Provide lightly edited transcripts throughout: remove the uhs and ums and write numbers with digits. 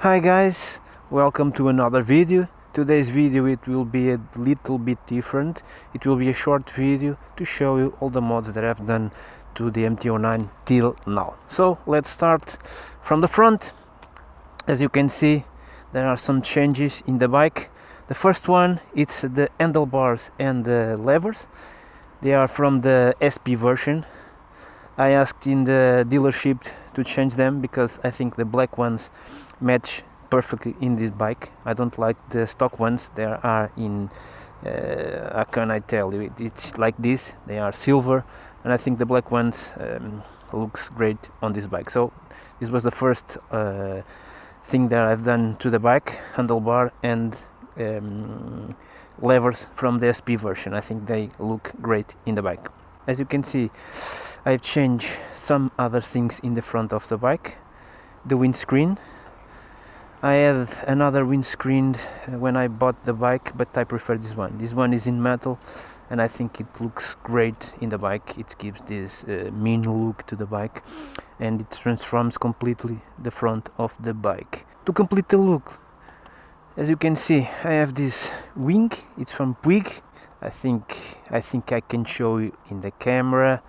Hi guys, welcome to another video. Today's video it will be a little bit different. It will be a short video to show you all the mods that I've done to the MT09 till now. So let's start from the front. As you can see, there are some changes in the bike. The first one, it's the handlebars and the levers. They are from the SP version. I asked in the dealership to change them because I think the black ones match perfectly in this bike. I don't like the stock ones. They are in how can I tell you, it's like this. They are silver, and I think the black ones looks great on this bike. So this was the first thing that I've done to the bike: handlebar and levers from the SP version. I think they look great in the bike. As you can see, I've changed some other things in the front of the bike. The windscreen. I had another windscreen when I bought the bike, but I prefer this one. This one is in metal, and I think it looks great in the bike. It gives this mean look to the bike, and it transforms completely the front of the bike. To complete the look, as you can see, I have this wing. It's from PUIG. I think I can show you in the camera.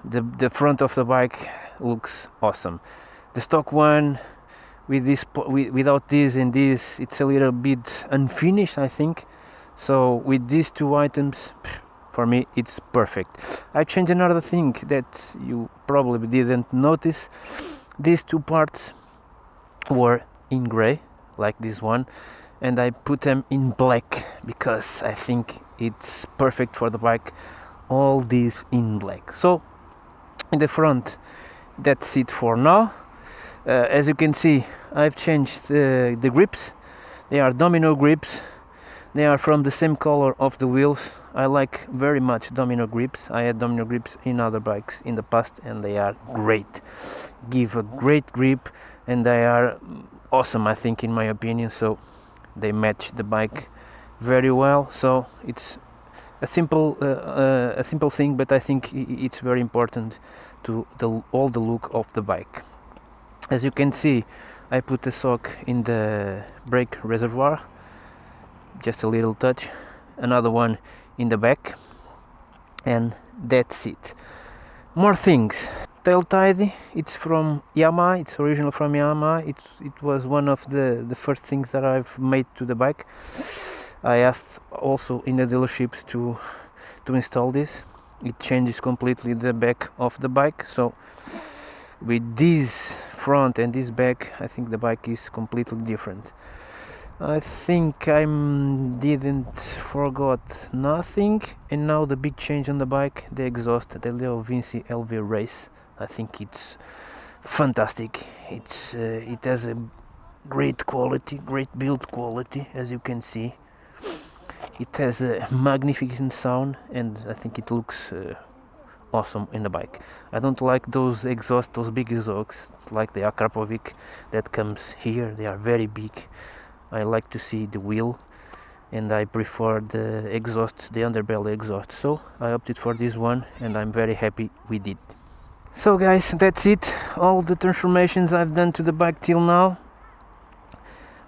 The front of the bike looks awesome. The stock one, with this, without this and this, it's a little bit unfinished, I think. So with these two items, for me it's perfect. I changed another thing that you probably didn't notice. These two parts were in gray, like this one, and I put them in black because I think it's perfect for the bike. All these in black. So in the front, that's it for now. As you can see, I've changed the grips. They are domino grips. They are from the same color of the wheels. I like very much domino grips. I had domino grips in other bikes in the past, and they are great. Give a great grip, and they are awesome, I think, in my opinion. So they match the bike very well. So it's a simple thing, but I think it's very important to all the look of the bike. As you can see, I put a sock in the brake reservoir, just a little touch, another one in the back, and that's it. More things. Tail tidy, it's from Yamaha, it's original from Yamaha. It was one of the first things that I've made to the bike. I asked also in the dealership to install this. It changes completely the back of the bike. So with this front and this back, I think the bike is completely different. I think I didn't forgot nothing. And now the big change on the bike, the exhaust, the LeoVince LV Race. I think it's fantastic. It has a great quality, great build quality, as you can see. It has a magnificent sound, and I think it looks awesome in the bike. I don't like those exhausts, those big exhausts. It's like the Akrapovic that comes here. They are very big. I like to see the wheel, and I prefer the exhaust, the underbelly exhaust. So I opted for this one, and I'm very happy with it. So guys, that's it. All the transformations I've done to the bike till now.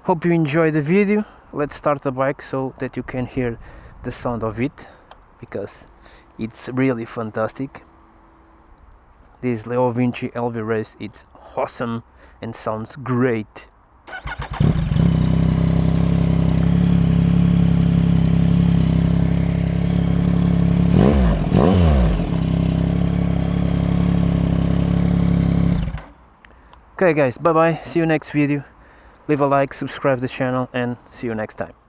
Hope you enjoy the video. Let's start the bike so that you can hear the sound of it, because it's really fantastic. This LeoVince LV Race, it's awesome and sounds great. Okay guys, bye bye, see you next video. Leave a like, subscribe to the channel, and see you next time.